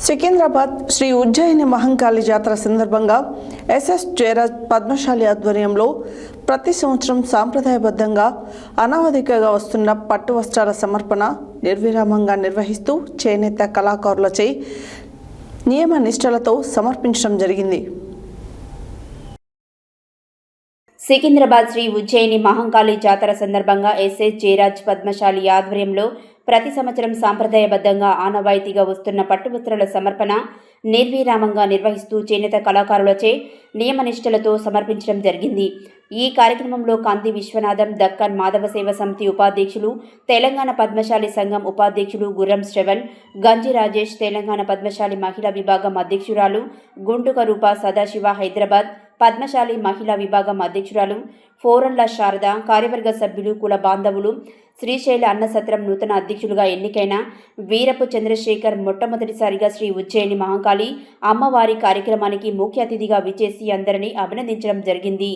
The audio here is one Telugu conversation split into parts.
సికింద్రాబాద్ శ్రీ ఉజ్జయిని మహంకాళి జాతర సందర్భంగా ఎస్ఎస్ జయరాజ్ పద్మశాలి ఆధ్వర్యంలో ప్రతి సంవత్సరం సాంప్రదాయబద్ధంగా అనావధికంగా వస్తున్న పట్టు వస్త్రాల సమర్పణ నిర్విరామంగా నిర్వహిస్తూ చేనేత కళాకారులచే నియమ నిష్టలతో సమర్పించడం జరిగింది. సికింద్రాబాద్ శ్రీ ఉజ్జయిని మహంకాళి జాతర సందర్భంగా ఎస్ఎస్ జయరాజ్ పద్మశాలి ఆధ్వర్యంలో ప్రతి సంవత్సరం సాంప్రదాయబద్ధంగా ఆనవాయితీగా వస్తున్న పట్టువస్త్రాల సమర్పణ నిర్విరామంగా నిర్వహిస్తూ చేనేత కళాకారులచే నియమనిష్టలతో సమర్పించడం జరిగింది. ఈ కార్యక్రమంలో కాంతి విశ్వనాథం, దక్కన్ మాధవ సేవ సమితి ఉపాధ్యక్షులు, తెలంగాణ పద్మశాలి సంఘం ఉపాధ్యక్షులు గుర్రం శ్రవణ్, గంజి రాజేష్, తెలంగాణ పద్మశాలి మహిళా విభాగం అధ్యక్షురాలు గుంటుక రూప సదాశివ, హైదరాబాద్ పద్మశాలి మహిళా విభాగం అధ్యక్షురాలు ఫోరన్ల శారద, కార్యవర్గ సభ్యులు, కుల బాంధవులు, శ్రీశైల అన్నసత్రం నూతన అధ్యక్షులుగా ఎన్నికైన వీరపు చంద్రశేఖర్ మొట్టమొదటిసారిగా శ్రీ ఉజ్జయిని మహంకాళి అమ్మవారి కార్యక్రమానికి ముఖ్య అతిథిగా విచ్చేసి అందరినీ అభినందించడం జరిగింది.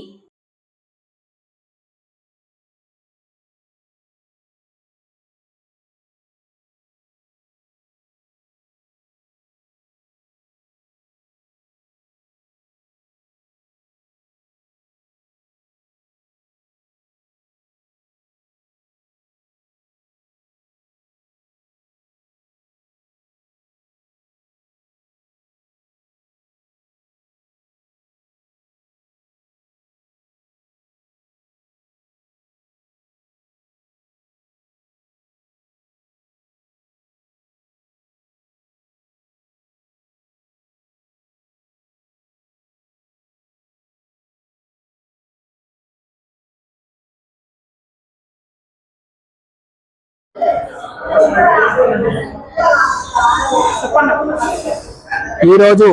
ఈరోజు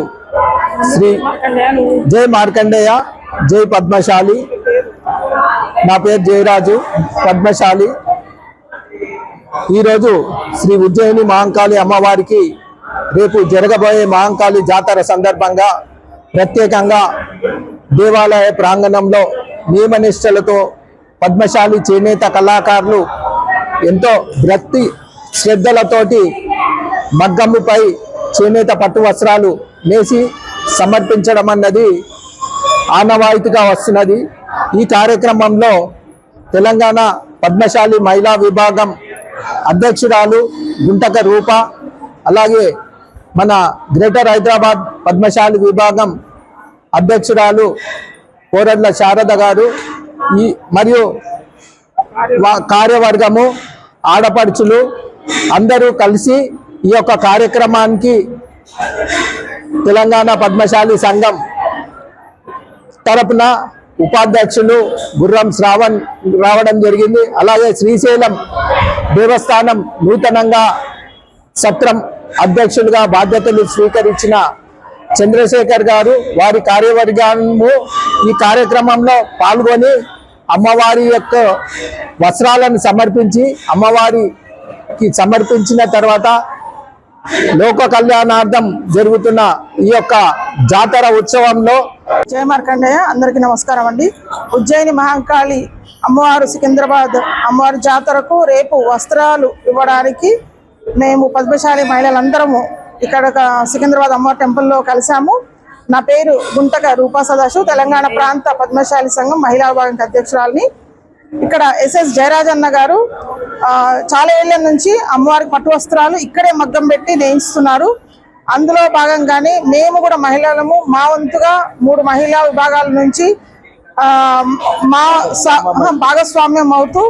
శ్రీ జై మార్కండేయ జై పద్మశాలి, నా పేరు జయరాజు పద్మశాలి. ఈరోజు శ్రీ ఉజ్జయిని మహంకాళి అమ్మవారికి రేపు జరగబోయే మహంకాళి జాతర సందర్భంగా ప్రత్యేకంగా దేవాలయ ప్రాంగణంలో నియమనిష్టలతో పద్మశాలి చేనేత కళాకారులు ఎంతో భక్తి శ్రద్ధలతోటి మగ్గముపై చేనేత పట్టు వస్త్రాలు నేసి సమర్పించడం అన్నది ఆనవాయితీగా వస్తున్నది. ఈ కార్యక్రమంలో తెలంగాణ పద్మశాలి మహిళా విభాగం అధ్యక్షురాలు గుంటక రూప, అలాగే మన గ్రేటర్ హైదరాబాద్ పద్మశాలి విభాగం అధ్యక్షురాలు కోరడ్ల శారద గారు, మరియు కార్యవర్గము, ఆడపడుచులు అందరూ కలిసి ఈ యొక్క కార్యక్రమానికి తెలంగాణ పద్మశాలి సంఘం తరపున ఉపాధ్యక్షులు గుర్రం శ్రావణ్ రావడం జరిగింది. అలాగే శ్రీశైలం దేవస్థానం నూతనంగా సత్రం అధ్యక్షులుగా బాధ్యతలు స్వీకరించిన చంద్రశేఖర్ గారు, వారి కార్యవర్గము ఈ కార్యక్రమంలో పాల్గొని అమ్మవారి యొక్క వస్త్రాలను సమర్పించి అమ్మవారికి సమర్పించిన తర్వాత లోక కళ్యాణార్థం జరుగుతున్న ఈ యొక్క జాతర ఉత్సవంలో జయ మార్కండేయ అందరికీ నమస్కారం అండి. ఉజ్జయిని మహంకాళి అమ్మవారు సికింద్రాబాద్ అమ్మవారి జాతరకు రేపు వస్త్రాలు ఇవ్వడానికి మేము పద్మశాలి మహిళలందరము ఇక్కడ సికింద్రాబాద్ అమ్మవారి టెంపుల్లో కలిసాము. నా పేరు గుంటక రూపా సదాశివ్, తెలంగాణ ప్రాంత పద్మశాలి సంఘం మహిళా విభాగానికి అధ్యక్షురాలిని. ఇక్కడ ఎస్ఎస్ జయరాజ్ అన్న గారు చాలా ఏళ్ల నుంచి అమ్మవారికి పట్టు వస్త్రాలు ఇక్కడే మగ్గం పెట్టి నేయిస్తున్నారు. అందులో భాగంగానే మేము కూడా మహిళలము మా వంతుగా 3 మహిళా విభాగాల నుంచి మా భాగస్వామ్యం అవుతూ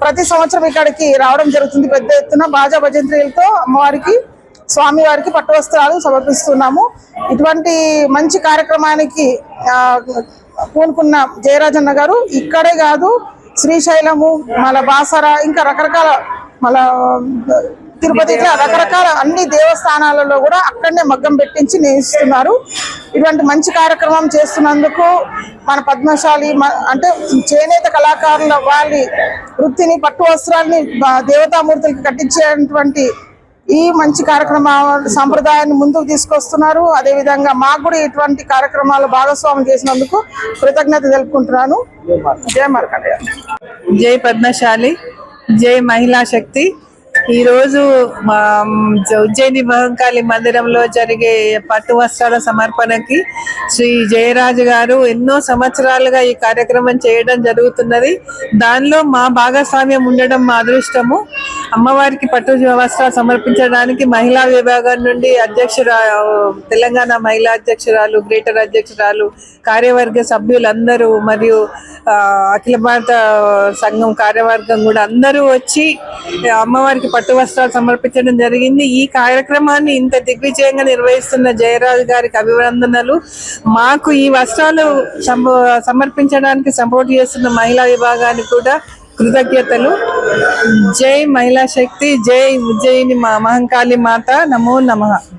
ప్రతి సంవత్సరం ఇక్కడికి రావడం జరుగుతుంది. పెద్ద ఎత్తున బాజా భజంత్రీలతో అమ్మవారికి స్వామివారికి పట్టు వస్త్రాలు సమర్పిస్తున్నాము. ఇటువంటి మంచి కార్యక్రమానికి పూనుకున్న జయరాజన్న గారు ఇక్కడే కాదు, శ్రీశైలము, మళ్ళీ బాసర, ఇంకా రకరకాల మళ్ళా తిరుపతి, ఇట్లా రకరకాల అన్ని దేవస్థానాలలో కూడా అక్కడనే మగ్గం పెట్టించి నేయిస్తున్నారు. ఇటువంటి మంచి కార్యక్రమం చేస్తున్నందుకు మన పద్మశాలి అంటే చేనేత కళాకారుల వారి వృత్తిని, పట్టు వస్త్రాలని దేవతామూర్తులకి కట్టించేటువంటి ఈ మంచి కార్యక్రమ సంప్రదాయాన్ని ముందుకు తీసుకొస్తున్నారు. అదేవిధంగా మాకు కూడా ఇటువంటి కార్యక్రమాలు భాగస్వామ్యం చేసినందుకు కృతజ్ఞత తెలుపుకుంటున్నాను. జై మార్కండేయ. జై పద్మశాలి, జై మహిళా శక్తి. ఈరోజు మా ఉజ్జయిని మహంకాళి మందిరంలో జరిగే పట్టు వస్త్రాల సమర్పణకి శ్రీ జయరాజు గారు ఎన్నో సంవత్సరాలుగా ఈ కార్యక్రమం చేయడం జరుగుతున్నది. దానిలో మా భాగస్వామ్యం ఉండడం మా అదృష్టము. అమ్మవారికి పట్టు వస్త్రాలు సమర్పించడానికి మహిళా విభాగం నుండి తెలంగాణ మహిళా అధ్యక్షురాలు, గ్రేటర్ అధ్యక్షురాలు, కార్యవర్గ సభ్యులందరూ మరియు అఖిల భారత సంఘం కార్యవర్గం కూడా అందరూ వచ్చి అమ్మవారికి పట్టు వస్త్రాలు సమర్పించడం జరిగింది. ఈ కార్యక్రమాన్ని ఇంత దిగ్విజయంగా నిర్వహిస్తున్న జయరాజు గారికి అభినందనలు. మాకు ఈ వస్త్రాలు సమర్పించడానికి సపోర్ట్ చేస్తున్న మహిళా విభాగానికి కూడా కృతజ్ఞతలు. జై మహిళా శక్తి, జై ఉజ్జయిని మహంకాళి మాత, నమో నమః.